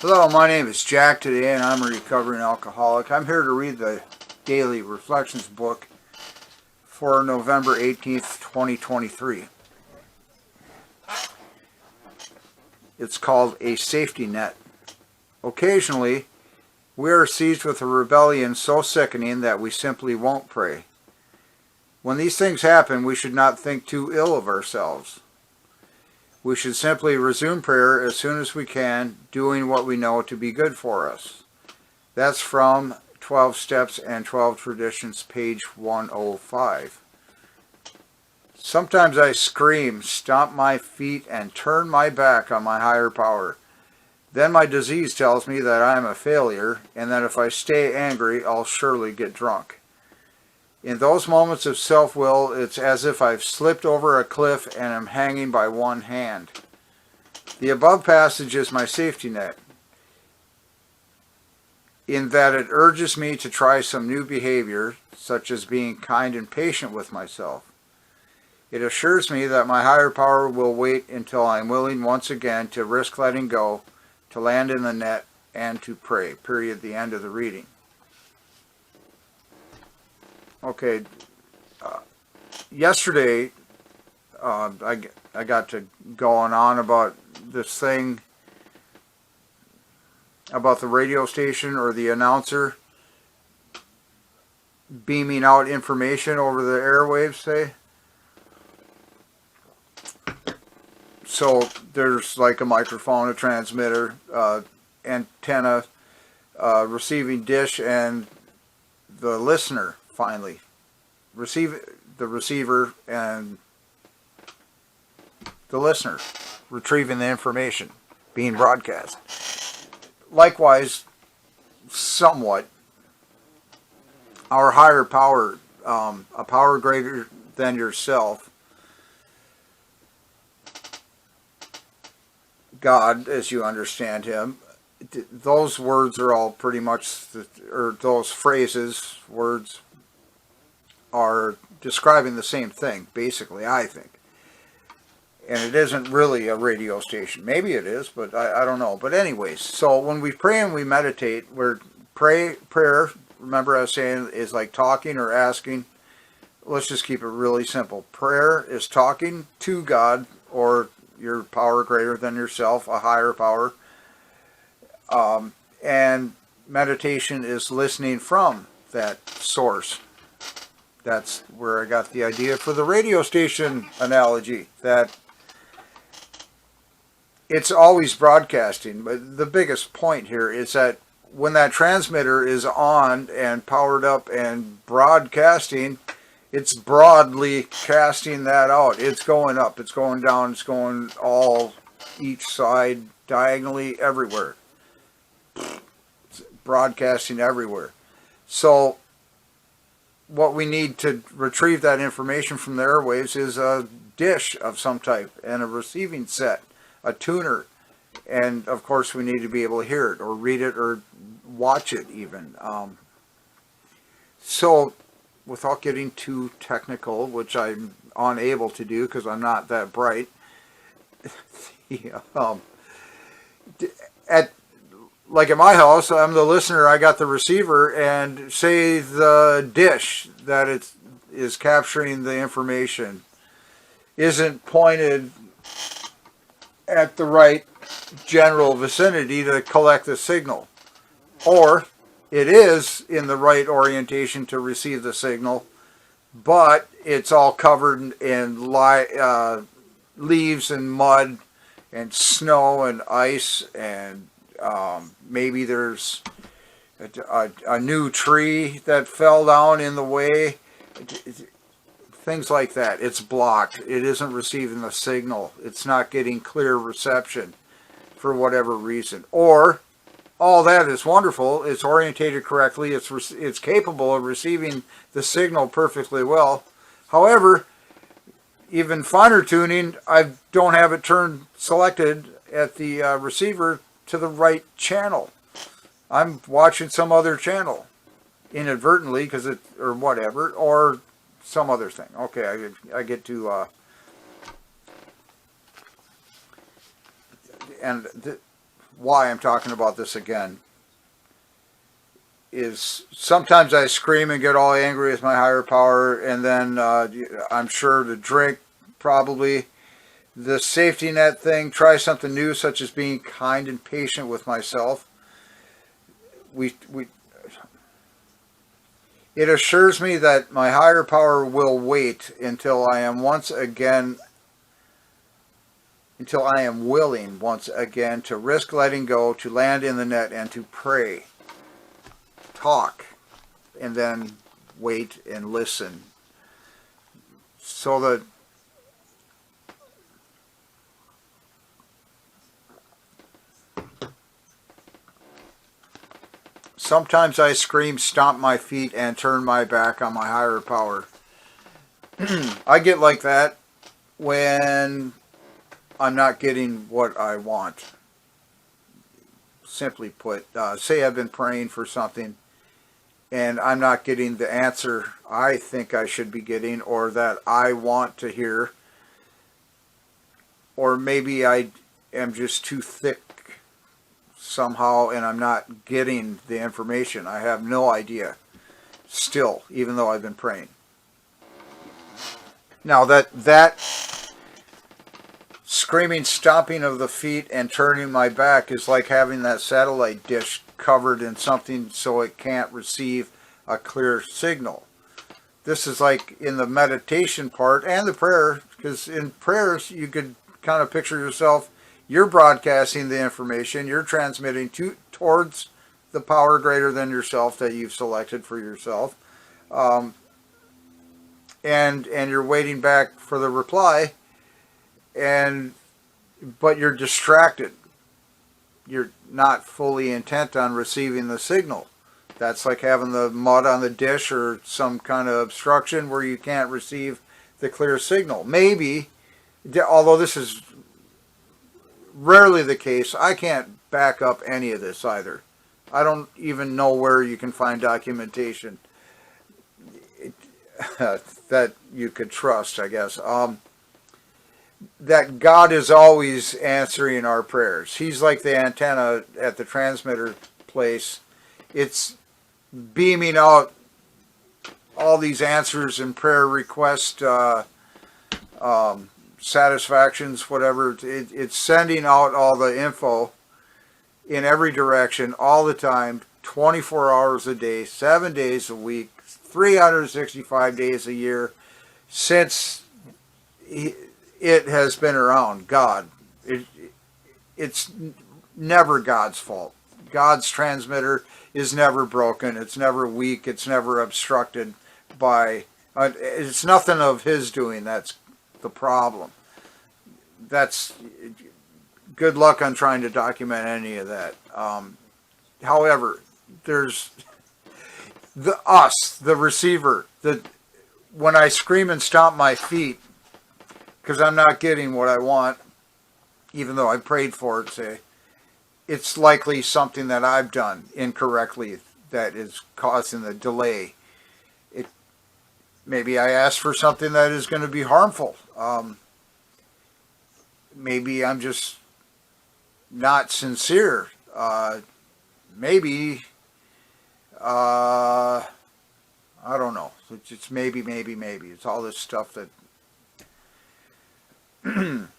Hello, my name is Jack today, and I'm a recovering alcoholic. I'm here to read the Daily Reflections book for November 18th, 2023. It's called A Safety Net. Occasionally, we are seized with a rebellion so sickening that we simply won't pray. When these things happen, we should not think too ill of ourselves. We should simply resume prayer as soon as we can, doing what we know to be good for us. That's from 12 Steps and 12 Traditions, page 105. Sometimes I scream, stomp my feet, and turn my back on my higher power. Then my disease tells me that I am a failure, and that if I stay angry, I'll surely get drunk. In those moments of self-will, it's as if I've slipped over a cliff and am hanging by one hand. The above passage is my safety net, in that it urges me to try some new behavior, such as being kind and patient with myself. It assures me that my higher power will wait until I'm willing once again to risk letting go, to land in the net, and to pray. Period. The end of the reading. Okay, yesterday I got to going on about this thing about the radio station or the announcer beaming out information over the airwaves, say. So there's like a microphone, a transmitter, antenna, receiving dish, and the listener. Finally, the receiver and the listener retrieving the information being broadcast. Likewise, somewhat, our higher power, a power greater than yourself, God, as you understand Him, those words are all pretty much, or those phrases, words, are describing the same thing, basically, I think. And it isn't really a radio station. Maybe it is, but I don't know. But anyways, so when we pray and we meditate, prayer, remember I was saying, is like talking or asking. Let's just keep it really simple. Prayer is talking to God or your power greater than yourself, a higher power. And meditation is listening from that source. That's where I got the idea for the radio station analogy, that it's always broadcasting. But the biggest point here is that when that transmitter is on and powered up and broadcasting, it's broadly casting that out. It's going up, it's going down, it's going all each side, diagonally, everywhere. It's broadcasting everywhere. So what we need to retrieve that information from the airwaves is a dish of some type and a receiving set, a tuner, and of course we need to be able to hear it or read it or watch it even. So without getting too technical, which I'm unable to do because I'm not that bright, like at my house, I'm the listener, I got the receiver, and say the dish that is capturing the information isn't pointed at the right general vicinity to collect the signal. Or it is in the right orientation to receive the signal, but it's all covered in leaves and mud and snow and ice, and maybe there's a new tree that fell down in the way. Things like that. It's blocked. It isn't receiving the signal. It's not getting clear reception for whatever reason. Or all that is wonderful. It's orientated correctly. It's capable of receiving the signal perfectly well. However, even finer tuning, I don't have it selected at the receiver to the right channel. I'm watching some other channel inadvertently or whatever, or some other thing. Okay, I get to why I'm talking about this again is sometimes I scream and get all angry with my higher power, and then I'm sure to drink, probably. The safety net thing, try something new, such as being kind and patient with myself. We It assures me that my higher power will wait until I am willing once again to risk letting go, to land in the net, and to pray, talk, and then wait and listen. So that sometimes I scream, stomp my feet, and turn my back on my higher power. I get like that when I'm not getting what I want. Simply put, say I've been praying for something and I'm not getting the answer I think I should be getting or that I want to hear. Or maybe I am just too thick somehow and I'm not getting the information. I have no idea still, even though I've been praying. Now that screaming, stomping of the feet and turning my back is like having that satellite dish covered in something so it can't receive a clear signal. This is like in the meditation part and the prayer, because in prayers you could kind of picture yourself, you're broadcasting the information, you're transmitting towards the power greater than yourself that you've selected for yourself, and you're waiting back for the reply, but you're distracted. You're not fully intent on receiving the signal. That's like having the mud on the dish or some kind of obstruction where you can't receive the clear signal. Maybe, although this is rarely the case, I can't back up any of this either. I don't even know where you can find documentation that you could trust, I guess. That God is always answering our prayers. He's like the antenna at the transmitter place. It's beaming out all these answers and prayer request satisfactions, whatever. It's sending out all the info in every direction all the time, 24 hours a day, 7 days a week, 365 days a year, since it has been around. God. It's never God's fault. God's transmitter is never broken. It's never weak. It's never obstructed by... it's nothing of his doing. That's the problem. That's... good luck on trying to document any of that. However, there's the receiver, when I scream and stomp my feet because I'm not getting what I want, even though I prayed for it, say, it's likely something that I've done incorrectly that is causing the delay. Maybe I asked for something that is going to be harmful. Maybe I'm just not sincere. Maybe, I don't know. It's maybe. It's all this stuff that...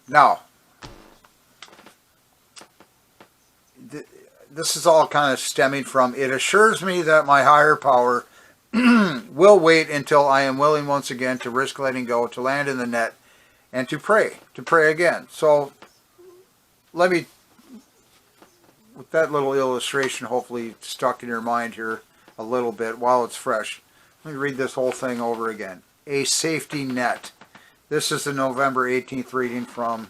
Now, this is all kind of stemming from, it assures me that my higher power will wait until I am willing once again to risk letting go, to land in the net, and to pray again. So, let me, with that little illustration hopefully stuck in your mind here a little bit while it's fresh, let me read this whole thing over again. A safety net. This is the November 18th reading from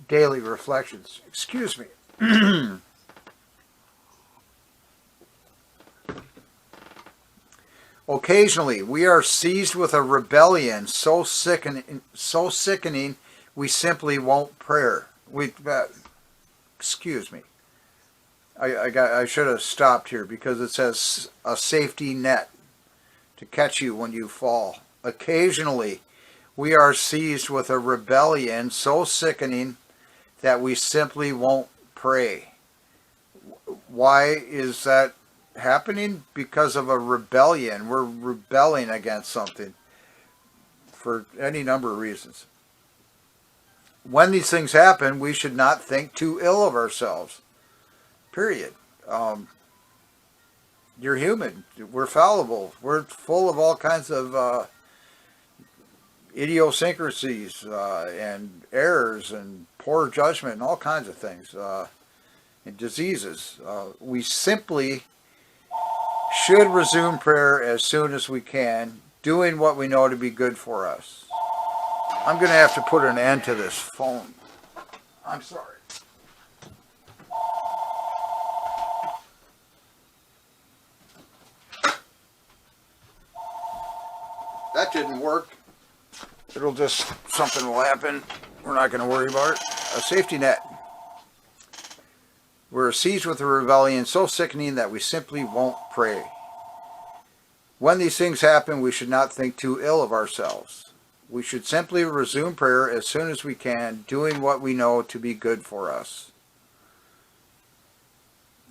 Daily Reflections. Excuse me. Occasionally, we are seized with a rebellion so sickening we simply won't pray. Excuse me. I should have stopped here because it says a safety net to catch you when you fall. Occasionally, we are seized with a rebellion so sickening that we simply won't pray. Why is that happening? Because of a rebellion. We're rebelling against something for any number of reasons. When these things happen, we should not think too ill of ourselves. Period. You're human. We're fallible. We're full of all kinds of idiosyncrasies and errors and poor judgment and all kinds of things and diseases. We simply should resume prayer as soon as we can, doing what we know to be good for us. I'm going to have to put an end to this phone. I'm sorry. That didn't work. It'll just, something will happen. We're not going to worry about it. A safety net. We're seized with a rebellion so sickening that we simply won't pray. When these things happen, we should not think too ill of ourselves. We should simply resume prayer as soon as we can, doing what we know to be good for us.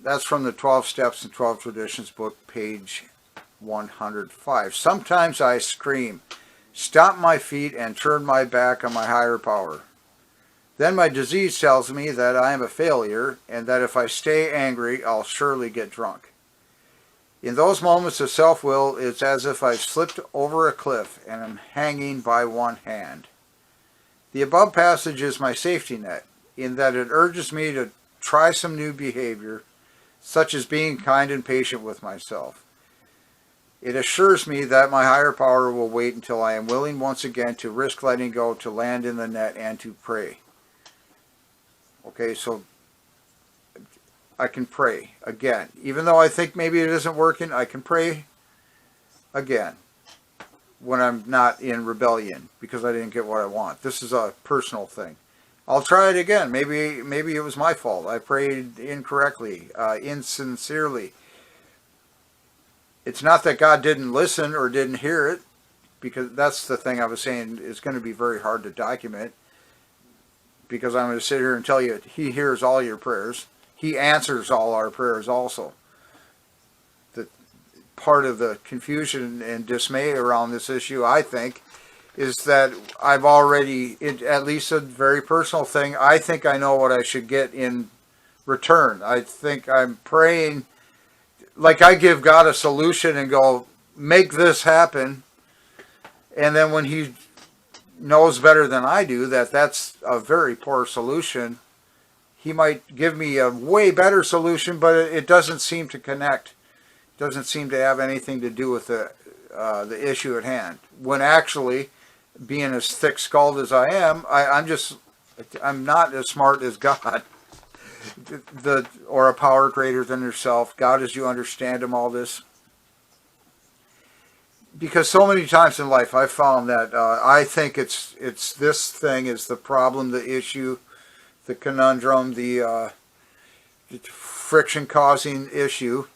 That's from the 12 Steps and 12 Traditions book, page 105. Sometimes I scream, stomp my feet, and turn my back on my higher power. Then my disease tells me that I am a failure and that if I stay angry, I'll surely get drunk. In those moments of self-will, it's as if I've slipped over a cliff and am hanging by one hand. The above passage is my safety net, in that it urges me to try some new behavior, such as being kind and patient with myself. It assures me that my higher power will wait until I am willing once again to risk letting go, to land in the net, and to pray. Okay, so I can pray again. Even though I think maybe it isn't working, I can pray again when I'm not in rebellion because I didn't get what I want. This is a personal thing. I'll try it again. Maybe it was my fault. I prayed incorrectly, insincerely. It's not that God didn't listen or didn't hear it, because that's the thing I was saying. It's going to be very hard to document, because I'm going to sit here and tell you He hears all your prayers. He answers all our prayers also. The part of the confusion and dismay around this issue, I think, is that I've already, at least a very personal thing, I think I know what I should get in return. I think I'm praying like I give God a solution and go, make this happen. And then when He knows better than I do that that's a very poor solution, He might give me a way better solution, but it doesn't seem to connect. It doesn't seem to have anything to do with the issue at hand. When actually, being as thick-skulled as I am, I'm not as smart as God, or a power greater than yourself. God, as you understand Him, all this. Because so many times in life I've found that I think it's this thing is the problem, the issue, the conundrum, the friction-causing issue.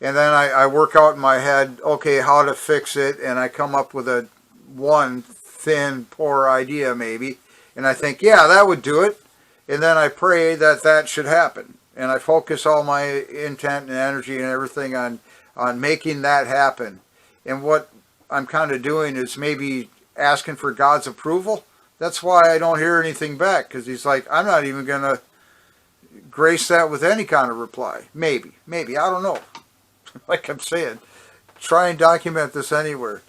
And then I work out in my head, okay, how to fix it, and I come up with one thin, poor idea maybe, and I think, yeah, that would do it. And then I pray that should happen. And I focus all my intent and energy and everything on making that happen. And what I'm kind of doing is maybe asking for God's approval. That's why I don't hear anything back, because He's like, I'm not even going to grace that with any kind of reply. Maybe, I don't know. Like I'm saying, try and document this anywhere.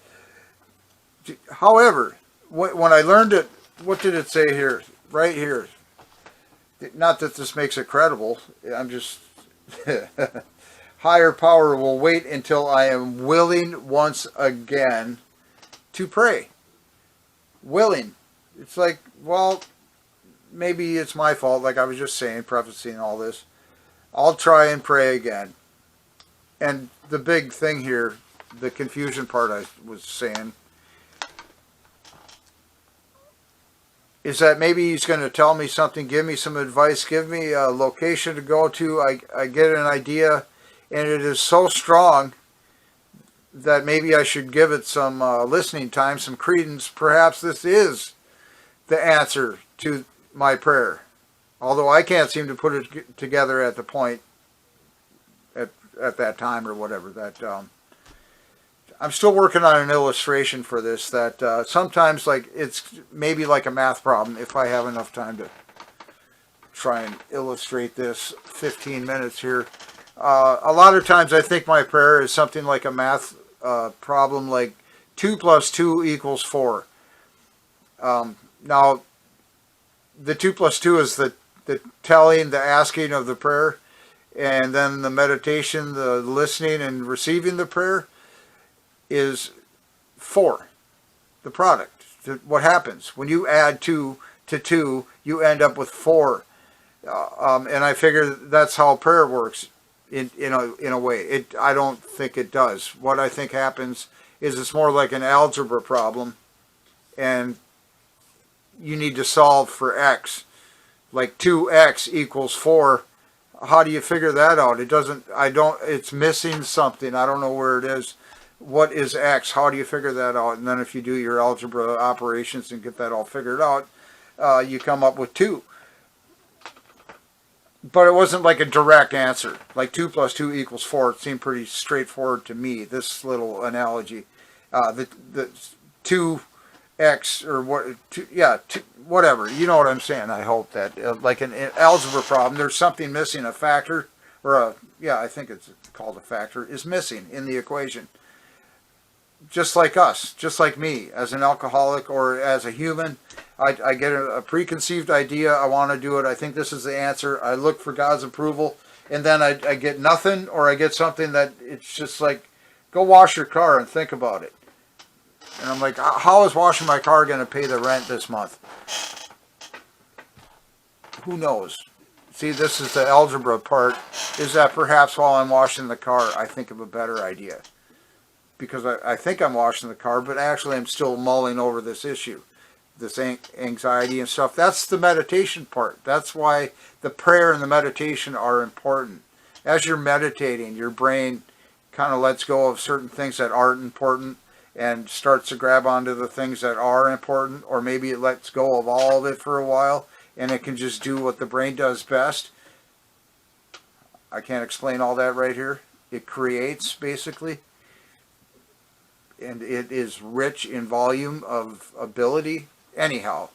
However, when I learned it, what did it say here? Right here. Not that this makes it credible. I'm just... Higher power will wait until I am willing once again to pray. Willing. It's like, well, maybe it's my fault, like I was just saying, prefacing all this. I'll try and pray again. And the big thing here, the confusion part I was saying, is that maybe He's going to tell me something, give me some advice, give me a location to go to. I get an idea, and it is so strong that maybe I should give it some listening time, some credence. Perhaps this is the answer to my prayer. Although I can't seem to put it together at the point at that time or whatever. That I'm still working on an illustration for this. That sometimes like it's maybe like a math problem if I have enough time to try and illustrate this 15 minutes here. A lot of times I think my prayer is something like a math problem, like 2 plus 2 equals 4. Now, the 2 plus 2 is the telling, the asking of the prayer, and then the meditation, the listening and receiving the prayer is 4, the product. What happens when you add 2 to 2, you end up with 4. And I figure that's how prayer works in a way. I don't think it does. What I think happens is it's more like an algebra problem, and you need to solve for x. Like 2x equals 4. How do you figure that out? It doesn't, it's missing something. I don't know where it is. What is x? How do you figure that out? And then if you do your algebra operations and get that all figured out, you come up with 2. But it wasn't like a direct answer. Like 2 plus 2 equals 4. It seemed pretty straightforward to me, this little analogy. The 2x or what, whatever. You know what I'm saying, I hope that. Like an algebra problem, there's something missing, a factor, or I think it's called a factor, is missing in the equation. Just like us, just like me, as an alcoholic or as a human, I get a preconceived idea, I want to do it, I think this is the answer, I look for God's approval, and then I get nothing, or I get something that it's just like, go wash your car and think about it. And I'm like, how is washing my car going to pay the rent this month? Who knows? See, this is the algebra part, is that perhaps while I'm washing the car, I think of a better idea. Because I think I'm washing the car, but actually I'm still mulling over this issue, this anxiety and stuff. That's the meditation part. That's why the prayer and the meditation are important. As you're meditating, your brain kind of lets go of certain things that aren't important and starts to grab onto the things that are important, or maybe it lets go of all of it for a while and it can just do what the brain does best. I can't explain all that right here. It creates, basically. And it is rich in volume of ability. Anyhow,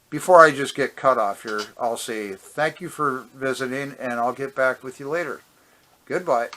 before I just get cut off here, I'll say thank you for visiting, and I'll get back with you later. Goodbye.